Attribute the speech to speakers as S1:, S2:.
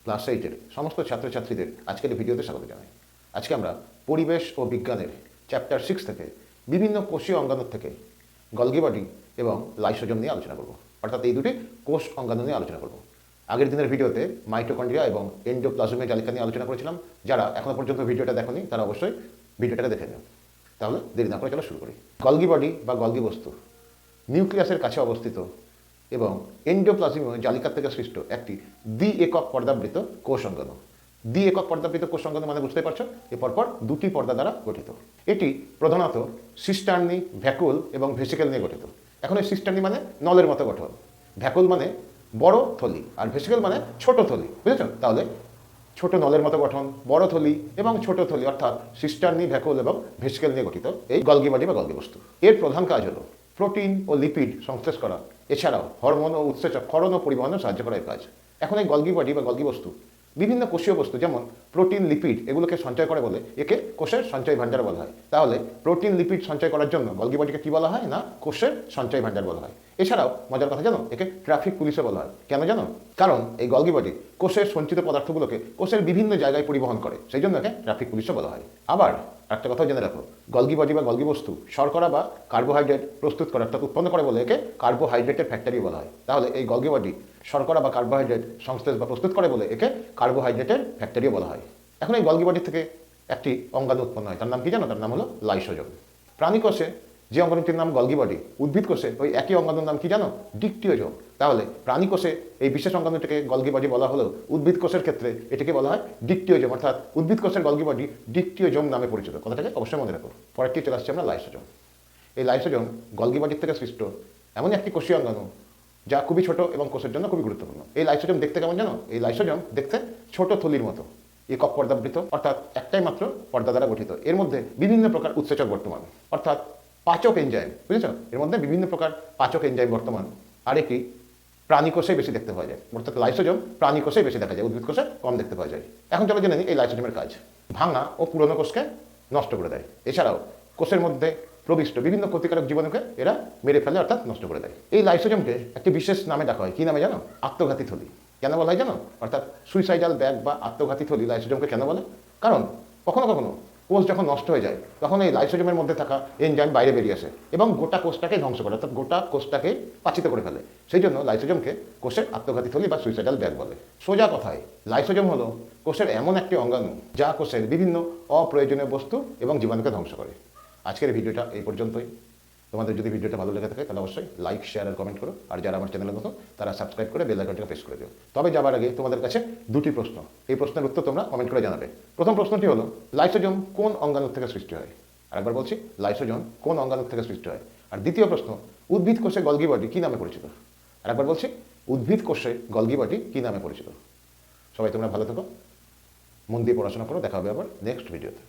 S1: Class 8-এর সমস্ত ছাত্রছাত্রীদের আজকের ভিডিওতে স্বাগত জানাই। আজকে আমরা পরিবেশ ও বিজ্ঞানের চ্যাপ্টার 6 থেকে বিভিন্ন কোষীয় অঙ্গাণু থেকে গলগি বডি এবং লাইসোজোম নিয়ে আলোচনা করব। অর্থাৎ এই দুটি কোষ অঙ্গাণু নিয়ে আলোচনা করব। আগের দিনের ভিডিওতে মাইটোকন্ড্রিয়া এবং এন্ডোপ্লাজমের জালিকা নিয়ে আলোচনা করেছিলাম। যারা এখনো পর্যন্ত ভিডিওটা দেখেনি তারা অবশ্যই ভিডিওটাকে দেখে নিন। তাহলে দেরি না করে চলো শুরু করি। গলগি বডি বা গলগি বস্তু নিউক্লিয়াসের কাছে অবস্থিত এবং এন্ডোপ্লাজমীয় জালিকা থেকে সৃষ্ট একটি দ্বি-একক পর্দাবৃত কোষ অঙ্গাণু। দ্বি-একক পর্দাবৃত কোষ অঙ্গাণু মানে বুঝতে পারছো, এ পরপর দুটি পর্দা দ্বারা গঠিত। এটি প্রধানত সিস্টার্নি, ভ্যাকুল এবং ভেসিকেল নিয়ে গঠিত। এখন এই সিস্টার্নি মানে নলের মতো গঠন, ভ্যাকুল মানে বড় থলি, আর ভেসিকেল মানে ছোট থলি। বুঝেছ? তাহলে ছোট নলের মতো গঠন, বড় থলি এবং ছোট থলি অর্থাৎ সিস্টার্নি, ভ্যাকুল এবং ভেসিকেল নিয়ে গঠিত এই গলগি বডি বা গলগি বস্তু। এর প্রধান কাজ হলো প্রোটিন ও লিপিড সংশ্লেষ করা, এছাড়াও হরমোন ও উৎসেচক ক্ষরণ ও পরিবহনে সাহায্য করা এই কাজ। এখন এই গলগি বডি বা গলগি বস্তু বিভিন্ন কোষীয় বস্তু যেমন প্রোটিন, লিপিড এগুলোকে সঞ্চয় করে বলে একে কোষের সঞ্চয় ভাণ্ডার বলা হয়। তাহলে প্রোটিন, লিপিড সঞ্চয় করার জন্য গলগি বডিকে কী বলা হয় না, কোষের সঞ্চয় ভাণ্ডার বলা হয়। এছাড়াও মজার কথা জানো, একে ট্রাফিক পুলিশও বলা হয়। কেন জানো? কারণ এই গলগি বডি কোষের সঞ্চিত পদার্থগুলোকে কোষের বিভিন্ন জায়গায় পরিবহন করে, সেই জন্য একে ট্রাফিক পুলিশও বলা হয়। আবার একটা কথা জেনে রাখো, গলগি বডি বা গলগি বস্তু শর্করা বা কার্বোহাইড্রেট প্রস্তুত করে অর্থাৎ উৎপন্ন করে বলে একে কার্বোহাইড্রেটের ফ্যাক্টরি বলা হয়। তাহলে এই গলগি বডি শর্করা বা কার্বোহাইড্রেট সংশ্লেষ বা প্রস্তুত করে বলে একে কার্বোহাইড্রেটের ফ্যাক্টরিও বলা হয়। এখন এই গলগি বডি থেকে একটি অঙ্গাণু উৎপন্ন হয়, তার নাম কি জানো? তার নাম হলো লাইসোজোম। প্রাণী কোষে যে অঙ্গাণুটির নাম গলগি বডি, উদ্ভিদ কোষে ওই একই অঙ্গাণুর নাম কি জানো? ডিকটিওজোম। তাহলে প্রাণী কোষে এই বিশেষ অঙ্গাণুটিকে গলগি বডি বলা হলেও উদ্ভিদ কোষের ক্ষেত্রে এটিকে বলা হয় ডিকটিওজোম, অর্থাৎ উদ্ভিদ কোষের গলগি বডি ডিকটিওজোম নামে পরিচিত। কথাটাকে অবশ্যই মনে রাখো। পরেরটি চলে আসছে আমরা লাইসোজোম। এই লাইসোজোম গলগি বডির থেকে সৃষ্ট এমন একটি কোষীয় অঙ্গাণু যা খুবই ছোট এবং কোষের জন্য খুবই গুরুত্বপূর্ণ। এই লাইসোজোম দেখতে কেমন জানো? এই লাইসোজোম দেখতে ছোট থলির মতো, একক পর্দাবৃত অর্থাৎ একটাই মাত্র পর্দা দ্বারা গঠিত। এর মধ্যে বিভিন্ন প্রকার উৎসেচক বর্তমান অর্থাৎ পাচক এনজাইম, বুঝেছ? এর মধ্যে বিভিন্ন প্রকার পাচক এনজাইম বর্তমান। আর এটি প্রাণী কোষে বেশি দেখতে পাওয়া যায়, অর্থাৎ লাইসোজোম প্রাণী কোষে বেশি দেখা যায়, উদ্ভিদ কোষে কম দেখতে পাওয়া যায়। এখন চলো জেনে নিই এই লাইসোজোমের কাজ। ভাঙা ও পুরনো কোষকে নষ্ট করে দেয়। এছাড়াও কোষের মধ্যে প্রবিষ্ট বিভিন্ন ক্ষতিকারক জীবাণুকে এরা মেরে ফেলে অর্থাৎ নষ্ট করে দেয়। এই লাইসোজোমকে একটি বিশেষ নামে ডাকা হয়। কী নামে জানো? আত্মঘাতী থলি। কেন বলা হয় জানো? অর্থাৎ সুইসাইডাল ব্যাগ বা আত্মঘাতী থলি লাইসোজোমকে কেন বলে? কারণ কখনো কখনো কোষ যখন নষ্ট হয়ে যায় তখন এই লাইসোজোমের মধ্যে থাকা এনজাইম বাইরে বেরিয়ে আসে এবং গোটা কোষটাকে ধ্বংস করে, অর্থাৎ গোটা কোষটাকে পাচিত করে ফেলে। সেই জন্য লাইসোজোমকে কোষের আত্মঘাতী থলি বা সুইসাইডাল ব্যাগ বলে। সোজা কথায় লাইসোজোম হলো কোষের এমন একটি অঙ্গাণু যা কোষের বিভিন্ন অপ্রয়োজনীয় বস্তু এবং জীবাণুকে ধ্বংস করে। আজকের ভিডিওটা এই পর্যন্তই। তোমাদের যদি ভিডিওটা ভালো লেগে থাকে তাহলে অবশ্যই লাইক, শেয়ার আর কমেন্ট করো। আর যারা আমার চ্যানেলে নতুন তারা সাবস্ক্রাইব করে বেল আইকনটাকে প্রেস করে দিও। তবে যাবার আগে তোমাদের কাছে দুটি প্রশ্ন, এই প্রশ্নের উত্তর তোমরা কমেন্ট করে জানাবে। প্রথম প্রশ্নটি হলো, লাইসোজোম কোন অঙ্গাণু থেকে সৃষ্টি হয়? আরেকবার বলছি, লাইসোজোম কোন অঙ্গাণু থেকে সৃষ্টি হয়? আর দ্বিতীয় প্রশ্ন, উদ্ভিদ কোষে গলগি বডি কী নামে পরিচিত? আরেকবার বলছি, উদ্ভিদ কোষে গলগি বডি কী নামে পরিচিত? সবাই তোমরা ভালো থেকো, মন দিয়ে পড়াশোনা করো। দেখা হবে আবার নেক্সট ভিডিওতে।